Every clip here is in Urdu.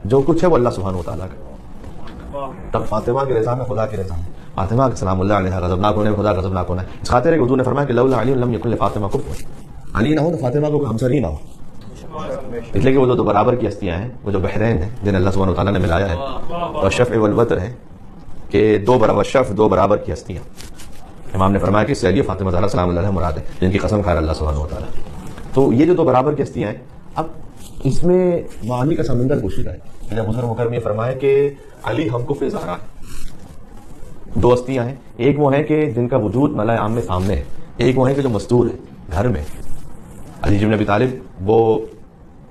جو کچھ ہے وہ اللہ سبحانہ و تعالیٰ کا. تب فاطمہ کی رضا میں خدا کی رضا ہے. فاطمہ سلام اللہ علیہ غضبناک ہونے خدا غضبناک ہونا ہے. اس خاطر حضور نے فرمایا کہ لولا علی لم یکن لفاطمہ کفوا، علی نہ ہو تو فاطمہ کو ہمسر ہی نہ ہو. اس لیے کہ وہ دو برابر کی ہستیاں ہیں، وہ جو بحرین ہیں جنہیں اللہ سبحانہ و تعالیٰ نے ملایا ہے، اور شفع والوتر ہے کہ دو برابر کی ہستیاں. امام نے فرمایا کہ اس سے علی فاطمہ زہرا سلام اللہ علیہ مراد ہے، جن کی قسم کھا اللہ سبحانہ و تعالیٰ. تو یہ جو دو برابر کی ہستیاں ہیں، اب اس میں معانی کا سمندر گشودہ ہے. جب حضور مکرم یہ فرمائے کہ علی ہم کفو زہرا ہے. دو ہستیاں ہیں، ایک وہ ہیں کہ جن کا وجود ملائے عام میں سامنے ہے، ایک وہ ہیں کہ جو مستور ہے گھر میں. علی بن ابی طالب وہ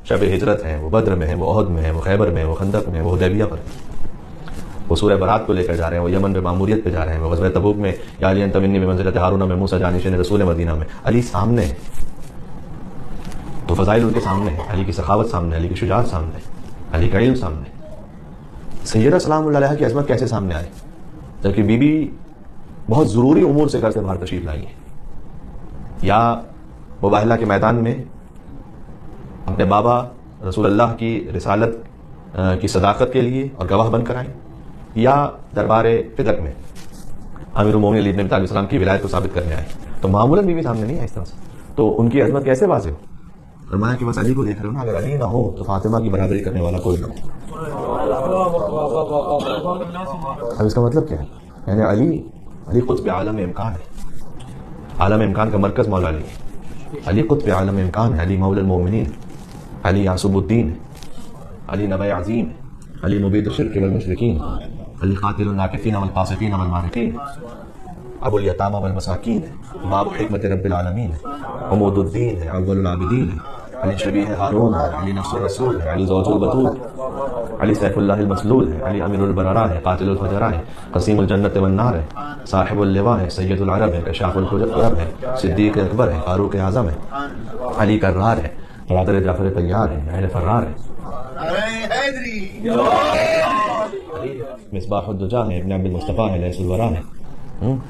شب ہجرت ہیں، وہ بدر میں ہیں، وہ احد میں ہیں، وہ خیبر میں ہیں، وہ خندق میں ہیں، وہ حدیبیہ پر ہیں. وہ سورہ برات کو لے کر جا رہے ہیں، وہ یمن پہ ماموریت پہ جا رہے ہیں، وہ غزوہ تبوک میں یا علی انت منی بمنزلۃ ہارون من موسیٰ جانشین رسول مدینہ میں علی سامنے ہے. تو فضائل ان کے سامنے ہے، علی کی سخاوت سامنے، علی کی شجاعت سامنے، علی کا علم سامنے. سیدہ سلام اللہ علیہ کی عظمت کیسے سامنے آئے جبکہ بی بی بہت ضروری امور سے گھر سے باہر تشریف لائی ہے، یا مباہلہ کے میدان میں اپنے بابا رسول اللہ کی رسالت کی صداقت کے لیے اور گواہ بن کر آئیں، یا دربار فدق میں امیر المومنین علی بن ابی طالب السلام کی ولایت کو ثابت کرنے آئے. تو معمولاً بیوی سامنے نہیں ہے اس طرح سے. تو ان کی عظمت کیسے واضح ہو؟ فرمایا کہ بس علی کو دیکھ رہے ہو نا، اگر علی نہ ہو تو فاطمہ کی برابری کرنے والا کوئی نہ ہو. اب اس کا مطلب کیا ہے؟ یعنی علی قطب عالم امکان ہے. عالم امکان کا مرکز مولا علی ہے. علی قطب عالم امکان ہے. علی مولا المومنین، علی یعصب الدین ہے، علی نبی عظیم ہے، علی مبید الشرک والمشرکین، علی قاتل الناکثین والفاسقین والمارقین، ابو الیتامى والمساکین ہے، باب حکمت رب العالمین ہے، عمود الدین ہے، اول العابدین ہے، علی شبیہ ہارون ہے، علی نفس الرسول ہے، علی زوج البتول ہے، علی سیف اللہ المسلول ہے، علی امیر البرراء ہے، قاتل الفجراء ہے، قسیم الجنت والنار ہے، صاحب اللواء ہے، سید العرب ہے، کشاف القرب ہے، صدیق اکبر ہے، فاروق اعظم ہے، علی کرار ہے، برادر جعفر طیار ہے، اہل فرار ہے، مصباح الدجا ہے، ابن عبد المصطفیٰ ہے، لیث الورا ہے،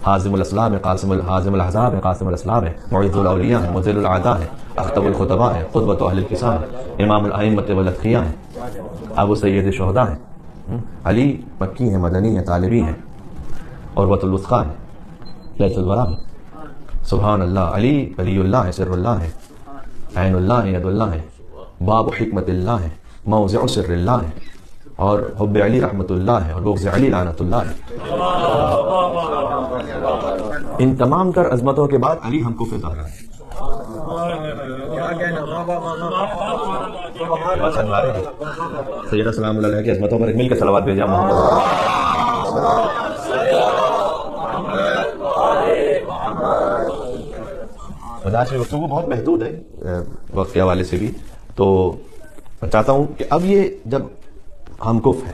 حازم الاسلام ہے، حازم الاحزاب ہے، قاسم الاسلام ہے، معیذ الاولیاء ہے، مذل الاعداء ہے، اخطب الخطباء ہے، قدوۃ اہل الکساء ہے، امام الائمۃ والاتقیاء ہے، ابو سید الشہداء ہے. علی مکی ہے، مدنی ہے، طالبی ہے، عروۃ الوثقیٰ ہے، لیث الورا ہے. سبحان اللہ. علی ولی اللہ ہے، سر اللہ ہے، عین اللہ ہے، ید اللہ ہے، باب حکمت اللہ ہے، موضع سر اللہ ہے، اور حب علی رحمت اللہ ہے، اور بغض علی لعنت اللہ ہے. ان تمام تر عظمتوں کے بعد علی ہم کفو زہرا ہے. سیدہ سلام اللہ علیہ کی عظمتوں پر ایک مل کے صلوات بھیجا محمد. وجہ گفتگو بہت محدود ہے وقت کے حوالے سے بھی، تو میں چاہتا ہوں کہ اب یہ جب ہم کف ہے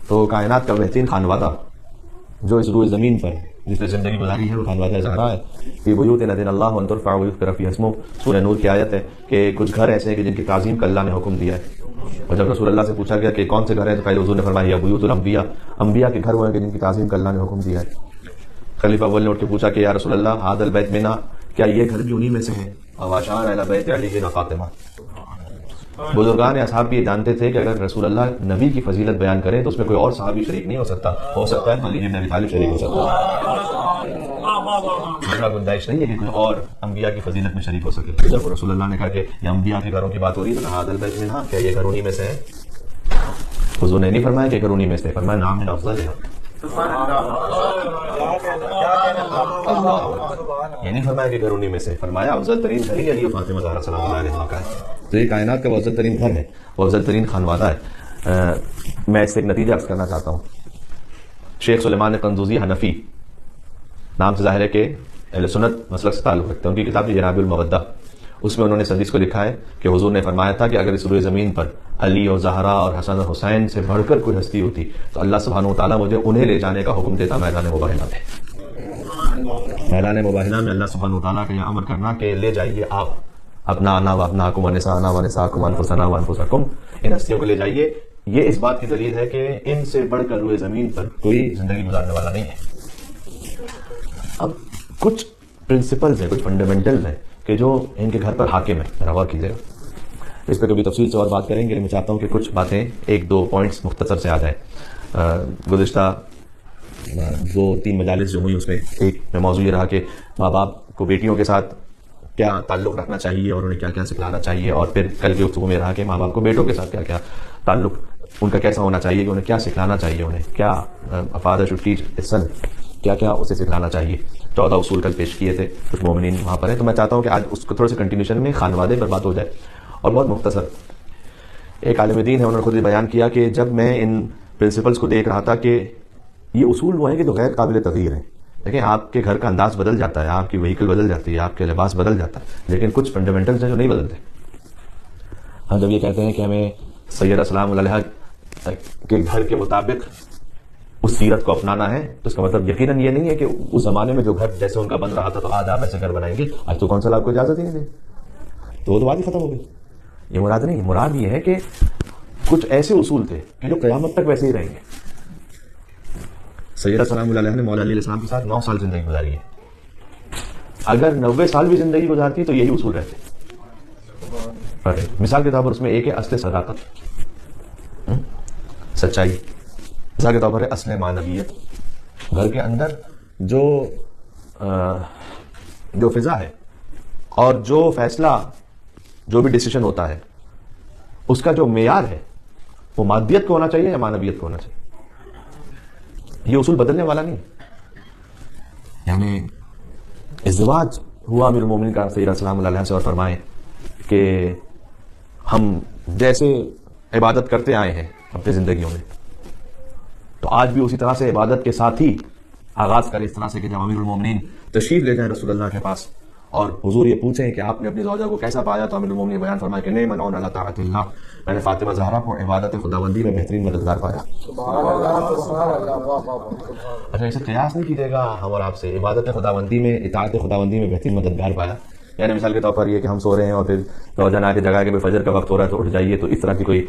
تو کائنات کا بہترین خانوادہ جو اس روئے زمین پر جس نے زندگی گزاری ہے وہ خانوادہ زہرا ہے. فی بیوت اذن اللہ ان ترفع ویذکر فیہا اسمہ، سورہ نور کی آیت ہے کہ کچھ گھر ایسے ہیں کہ جن کی تعظیم کا اللہ نے حکم دیا ہے. اور جب رسول اللہ سے پوچھا گیا کہ کون سے گھر ہیں تو پہلے حضور نے فرمایا بیوت الانبیاء، انبیاء کے گھر وہ ہیں کہ جن کی تعظیم کا اللہ نے حکم دیا ہے. خلیفہ اول نے اٹھ کے پوچھا کہ یا رسول اللہ ھذا البیت منا، کیا یہ گھر بھی انہی میں سے ہیں؟ واشار الی بیت علی بن فاطمہ. بزرگان اصحاب بھی یہ جانتے تھے کہ اگر رسول اللہ نبی کی فضیلت بیان کریں تو اس میں کوئی اور صحابی شریک نہیں ہو سکتا ہے علی بن ابی طالب شریک ہو سکتا ہے. گنجائش نہیں ہے کہ کوئی اور انبیاء کی فضیلت میں شریک ہو سکے. جب رسول اللہ نے کہا کہ یہ انبیاء کے گھروں کی بات ہو رہی ہے تو ھذا البیت منھا، کیا یہ گھر انہی میں سے ہے؟ حضور نے نہیں فرمایا کہ گھر انہی میں سے، فرمایا نعم من افضل ہے. یہ نہیں فرمایا کہ گھر انہی میں سے، فرمایا افضل ترین گھر ہی علی و فاطمہ زہرا سلام اللہ علیہ کا ہے. تو یہ کائنات کا وہ افضل ترین گھر ہے، وہ افضل ترین خانوادہ ہے. میں اس سے ایک نتیجہ عرض کرنا چاہتا ہوں. شیخ سلیمان قنزوزی حنفی نام سے ظاہر ہے کہ اہل سنت مسلک سے تعلق رکھتے ہیں. ان کی کتاب جناب المودہ، اس میں انہوں نے اس حدیث کو لکھا ہے کہ حضور نے فرمایا تھا کہ اگر اس روئے زمین پر علی اور زہرا اور حسن اور حسین سے بڑھ کر کوئی ہستی ہوتی تو اللہ سبحانہ و تعالیٰ مجھے انہیں لے جانے کا حکم دیتا میدان مباہلہ میں. میدان مباہلہ میں اللہ سبحانہ و تعالیٰ کا یہ امر کرنا کہ لے جائیے آپ اپنا انا و ابناکم ونساءنا ونساءکم وانفسنا وانفسکم، ان ہستیوں کو لے جائیے. یہ اس بات کی دلیل ہے کہ ان سے بڑھ کر روئے زمین پر کوئی زندگی گزارنے والا نہیں ہے. اب کچھ پرنسپلز ہیں، کچھ فنڈامنٹل ہیں کہ جو ان کے گھر پر حاکم ہے. ذرا غور کیجیے گا. اس پہ کبھی تفصیل سے اور بات کریں گے. میں چاہتا ہوں کہ کچھ باتیں 1-2 پوائنٹس مختصر سے آ جائیں. گزشتہ 2-3 مجالس جو ہوئی اس میں ایک موضوع یہ رہا کہ ماں باپ کو بیٹیوں کے ساتھ کیا تعلق رکھنا چاہیے اور انہیں کیا کیا سکھلانا چاہیے, اور پھر کل کی گفتگو میں رہا کہ ماں باپ کو بیٹوں کے ساتھ کیا کیا تعلق ان کا کیسا ہونا چاہیے, کہ انہیں کیا سکھلانا چاہیے, انہیں کیا father should teach his son, کیا کیا اسے سکھلانا چاہیے. 14 اصول کل پیش کیے تھے, کچھ مومنین وہاں پر ہیں. تو میں چاہتا ہوں کہ آج اس کو تھوڑے سے کنٹینیوشن میں خانوادے پر بات ہو جائے. اور بہت مختصر, ایک عالم دین ہے, انہوں نے خود ہی بیان کیا کہ جب میں ان پرنسپلس کو دیکھ رہا تھا کہ یہ اصول وہ ہیں کہ جو غیر قابل تغیر ہیں. دیکھیں, آپ کے گھر کا انداز بدل جاتا ہے, آپ کی وہیکل بدل جاتی ہے, آپ کے لباس بدل جاتا ہے, لیکن کچھ فنڈامنٹلز ہیں جو نہیں بدلتے. ہم جب یہ کہتے ہیں کہ ہمیں سیدہ سلام علیہ کے گھر کے مطابق اس سیرت کو اپنانا ہے, تو اس کا مطلب یقیناً یہ نہیں ہے کہ اس زمانے میں جو گھر جیسے ان کا بن رہا تھا تو آج آپ ایسے گھر بنائیں گے. آج تو کونسل آپ کو اجازت ہی نہیں دے, تو وہ تو بات ہی ختم ہو گئی. یہ مراد نہیں, مراد یہ ہے کہ کچھ ایسے اصول تھے کہ جو قیامت تک ویسے ہی رہیں گے. سیدہ سلام علیہ نے مولا علی علیہ السلام کے ساتھ 9 سال زندگی گزاری ہے. اگر 90 سال بھی زندگی گزارتی تو یہی اصول رہتے. مثال کے طور پر اس میں ایک ہے اصل صداقت, سچائی. مثال کے طور پر ہے اصل معنویت. گھر کے اندر جو فضا ہے اور جو فیصلہ, جو بھی ڈیسیشن ہوتا ہے, اس کا جو معیار ہے وہ مادیت کو ہونا چاہیے یا معنویت کو ہونا چاہیے. یہ اصول بدلنے والا نہیں. یعنی ازدواج ہوا امیر المومنین کا سیدہ سلام علیہ سے, اور فرمائیں کہ ہم جیسے عبادت کرتے آئے ہیں اپنی زندگیوں میں, تو آج بھی اسی طرح سے عبادت کے ساتھ ہی آغاز کریں. اس طرح سے کہ جب امیر المومنین تشریف لے جائیں رسول اللہ کے پاس اور حضور یہ پوچھیں کہ آپ نے اپنی زوجہ کو کیسا پایا, تو امیر المومنین بیان فرمائے کہ نعم العون علی طاعت اللہ, میں نے فاطمہ زہرا کو عبادت خداوندی میں بہترین مددگار پایا. اچھا, اسے قیاس نہیں کیجیے گا ہم اور آپ سے, عبادت خداوندی میں, اطاعت خداوندی میں بہترین مددگار پایا. یعنی مثال کے طور پر یہ کہ ہم سو رہے ہیں اور پھر زوجہ آ کے جگہ کہ فجر کا وقت ہو رہا ہے تو اٹھ جائیے, تو اس طرح کی کوئی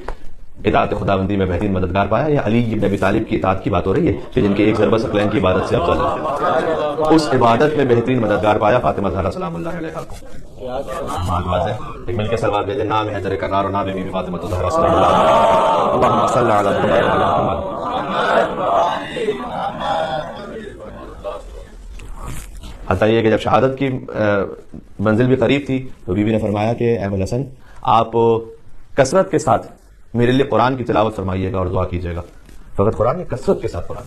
اطاعت خداوندی میں بہترین مددگار پایا, یا علی بن ابی طالب کی اطاعت کی بات ہو رہی ہے کہ جن کے ایک ضربہ ثقلین کی عبادت سے افضل ہے, اس عبادت میں بہترین مددگار پایا فاطمہ زہرا سلام اللہ علیہا کو. بات واضح, ایک مل کے سلوات بھیجیں, نام ہے حجر کرار اور نام ہے بی بی فاطمہ زہرا سلام اللہ علیہا. اللہم صل علی محمد. حتیٰ یہ کہ جب شہادت کی منزل بھی قریب تھی تو بی بی نے فرمایا کہ اے ابو الحسن, آپ کثرت کے ساتھ میرے لیے قرآن کی تلاوت فرمائیے گا اور دعا کیجیے گا. فقط قرآن نہیں, کثرت کے ساتھ قرآن.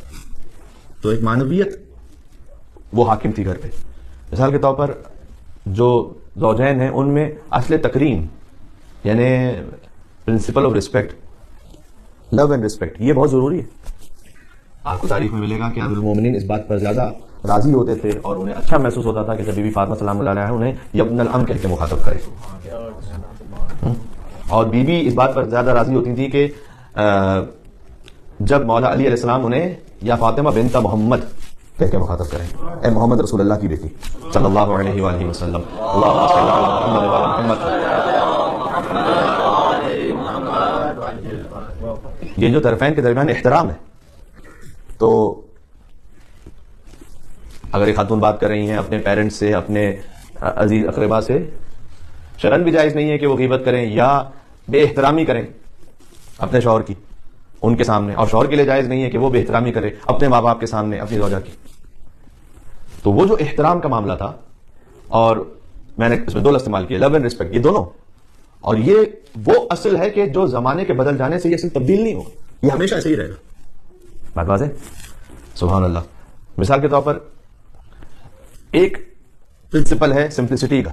تو ایک معنویت وہ حاکم تھی گھر پہ. مثال کے طور پر جو زوجین ہیں ان میں اصل تکریم یعنی principle of respect, love and respect, یہ بہت ضروری ہے. آپ کو تاریخ میں ملے گا کہ امیر المومنین اس بات پر زیادہ راضی ہوتے تھے اور انہیں اچھا محسوس ہوتا تھا کہ جب بی بی فاطمہ سلام اللہ علیہا انہیں یبن الام کہہ کے مخاطب کرے. اور بی بی اس بات پر زیادہ راضی ہوتی تھی کہ جب مولا علی علیہ السلام انہیں یا فاطمہ بنت محمد کہہ کے مخاطب کریں, اے محمد رسول اللہ کی بیٹی صلی اللہ علیہ وآلہ وسلم. اللہم صل علی محمد وعلی محمد. یہ جو طرفین کے درمیان احترام ہے, تو اگر ایک خاتون بات کر رہی ہیں اپنے پیرنٹس سے, اپنے عزیز اقربا سے, شرن بھی جائز نہیں ہے کہ وہ غیبت کریں یا بے احترامی کریں اپنے شوہر کی ان کے سامنے, اور شوہر کے لیے جائز نہیں ہے کہ وہ بے احترامی کرے اپنے ماں باپ کے سامنے اپنی زوجہ کی. تو وہ جو احترام کا معاملہ تھا, اور میں نے اس میں 2 لفظ استعمال کیے, لو اینڈ رسپیکٹ, یہ دونوں. اور یہ وہ اصل ہے کہ جو زمانے کے بدل جانے سے یہ اصل تبدیل نہیں ہوگا, یہ ہمیشہ ایسے ہی رہے گا. بات واضح, سبحان اللہ. مثال کے طور پر ایک پرنسپل ہے سمپلسٹی کا.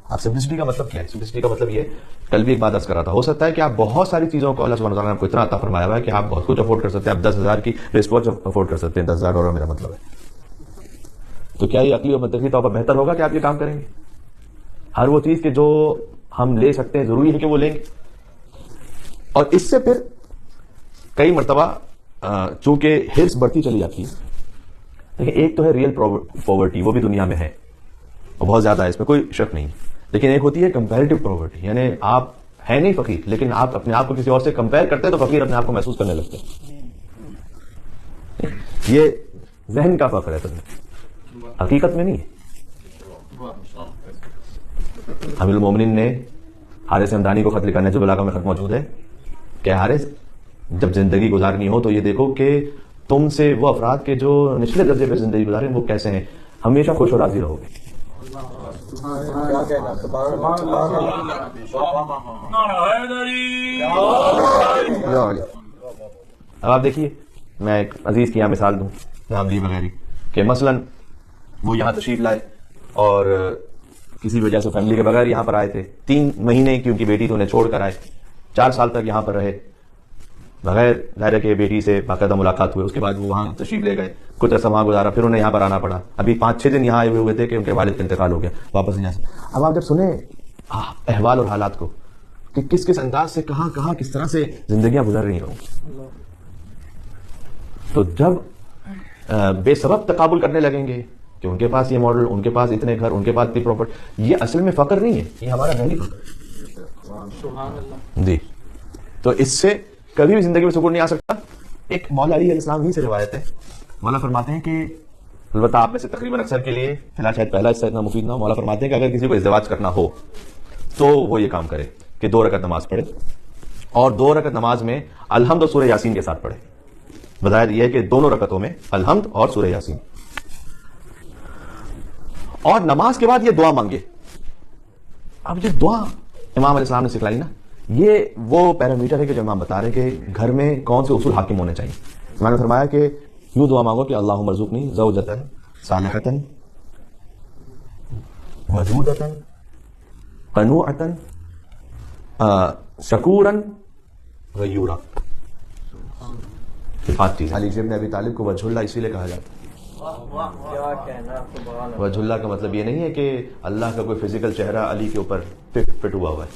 آپ سمپلسٹی کا مطلب کیا ہے؟ سمپلسٹی کا مطلب یہ, کل بھی ایک بات عرض کر رہا تھا, ہو سکتا ہے کہ آپ بہت ساری چیزوں کو اللہ سبحانہ وتعالیٰ نے آپ کو اتنا عطا فرمایا ہوا ہے کہ آپ بہت کچھ افورڈ کر سکتے ہیں. آپ 10,000 کی ریسٹ واچ افورڈ کر سکتے ہیں, $10,000 میرا مطلب ہے. تو کیا یہ عقلی اور منطقی طور پر بہتر ہوگا کہ آپ یہ کام کریں گے؟ ہر وہ چیز کہ جو ہم لے سکتے ہیں ضروری ہے کہ وہ لیں گے. اور اس سے پھر کئی مرتبہ چونکہ ہرس بڑھتی چلی جاتی ہے. لیکن ایک تو ہے ریئل پاورٹی, وہ بھی دنیا میں ہے اور بہت زیادہ ہے, اس میں کوئی شک نہیں. لیکن ایک ہوتی ہے کمپیریٹو پاورٹی, یعنی آپ ہیں نہیں فقیر لیکن آپ اپنے آپ کو کسی اور سے کمپیئر کرتے ہیں تو فقیر اپنے آپ کو محسوس کرنے لگتے ہیں. یہ ذہن کا فخر ہے, حقیقت میں نہیں ہے. امیر المومنین نے حارث ہمدانی کو خط لکھا نہج البلاغہ میں خط موجود ہے کہ حارث جب زندگی گزارنی ہو تو یہ دیکھو کہ تم سے وہ افراد کے جو نچلے درجے پہ زندگی گزاریں وہ کیسے ہیں، ہمیشہ خوش و راضی رہو گے. اب آپ دیکھیے، میں ایک عزیز کی یہاں مثال دوں نام لی بغیر کہ مثلاً وہ یہاں تشریف لائے اور کسی وجہ سے فیملی کے بغیر یہاں پر آئے تھے، 3 مہینے کی ان کی بیٹی تو انہیں چھوڑ کر آئے، 4 سال تک یہاں پر رہے بغیر ظاہر کے بیٹی سے باقاعدہ ملاقات ہوئے. اس کے بعد وہ وہاں تشریف لے گئے، کچھ عرصہ وہاں گزارا، پھر انہیں یہاں پر آنا پڑا. ابھی 5-6 دن یہاں آئے ہوئے تھے کہ ان کے والد کا انتقال ہو گیا، واپس نہیں آ سکے. اب آپ جب سنیں احوال اور حالات کو کہ کس کس انداز سے کہاں کہاں کس طرح سے زندگیاں گزر رہی ہوں، تو جب بے سبب تقابل کرنے لگیں گے کہ ان کے پاس یہ ماڈل، ان کے پاس اتنے گھر، ان کے پاس اتنی پراپرٹی، یہ اصل میں فقر نہیں ہے، یہ ہمارا ذہنی فقر ہے جی. تو اس سے کبھی بھی زندگی میں سکون نہیں آ سکتا. ایک مولا علی علیہ السلام ہی سے روایت ہے، مولا فرماتے ہیں کہ البتہ آپ میں سے تقریباً اکثر کے لیے فی الحال شاید پہلا حصہ اتنا مفید نہ ہو، مولا فرماتے ہیں کہ اگر کسی کو ازدواج کرنا ہو تو وہ یہ کام کرے کہ 2 رکعت نماز پڑھے اور 2 رکعت نماز میں الحمد اور سورہ یاسین کے ساتھ پڑھے. بظاہر یہ ہے کہ دونوں رکعتوں میں الحمد اور سورہ یاسین، اور نماز کے بعد یہ دعا مانگے. اب یہ دعا امام علیہ السلام نے سکھلائی نا، یہ وہ پیرامیٹر ہے کہ جو امام بتا رہے کہ گھر میں کون سے اصول حاکم ہونے چاہیے. میں نے فرمایا کہ یوں دعا مانگو کہ اللہم ارزقنی زوجۃ صالحۃ ودودۃ قنوعۃ شکورا غیورا. 5 چیزیں. علی ابن ابی طالب کو وجہ اللہ اسی لیے کہا جاتا ہے. وجہ اللہ کا مطلب یہ نہیں ہے کہ اللہ کا کوئی فزیکل چہرہ علی کے اوپر فٹ ہوا ہوا ہے.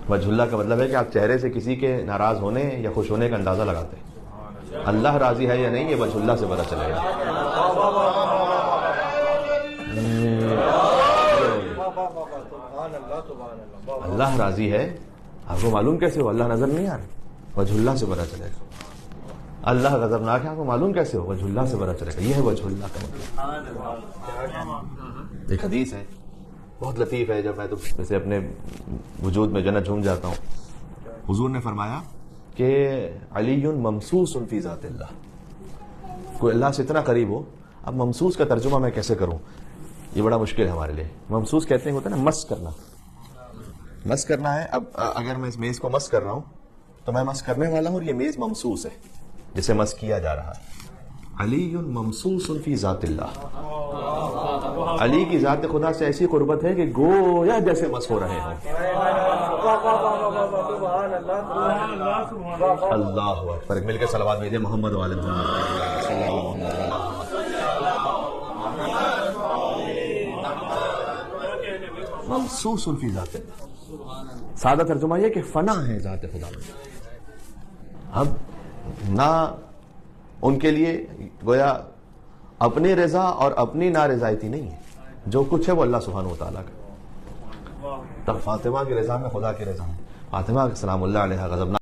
وجہ اللہ کا مطلب ہے کہ آپ چہرے سے کسی کے ناراض ہونے یا خوش ہونے کا اندازہ لگاتے ہیں. اللہ راضی ہے یا نہیں یہ وجہ اللہ سے پتہ چلے گا. اللہ راضی ہے، آپ کو معلوم کیسے ہو؟ اللہ نظر نہیں آ رہا، وجہ اللہ سے پتہ چلے گا. اللہ غضبناک ہے، آپ کو معلوم کیسے ہو؟ وجہ اللہ سے پتہ چلے گا. یہ ہے وجہ اللہ کا مطلب. ایک حدیث ہے بہت لطیف ہے، جب میں تو ویسے اپنے وجود میں جنت جھوم جاتا ہوں. حضور نے فرمایا کہ علی ممسوس فی ذات اللہ. کوئی اللہ سے اتنا قریب ہو. اب ممسوس کا ترجمہ میں کیسے کروں، یہ بڑا مشکل ہے ہمارے لیے. ممسوس کہتے ہیں ہوتا ہے نا مس کرنا، مس کرنا ہے. اب اگر میں اس میز کو مس کر رہا ہوں تو میں مس کرنے والا ہوں اور یہ میز ممسوس ہے جسے مس کیا جا رہا ہے. علی ممسوس فی ذات اللہ. علی کی ذات خدا سے ایسی قربت ہے کہ گویا جیسے مس ہو رہے ہوں. اللہ اکبر. مل کے صلوات بھیجیں محمد و آل محمد. ممسوس فی ذات اللہ. سادہ ترجمہ یہ کہ فنا ہے ذات خدا میں. اب نہ ان کے لیے گویا اپنی رضا اور اپنی نارضایتی نہیں ہے، جو کچھ ہے وہ اللہ سبحانہ و تعالیٰ کا. تب فاطمہ کی رضا میں خدا کی رضا ہے. فاطمہ سلام اللہ علیہ غضبناک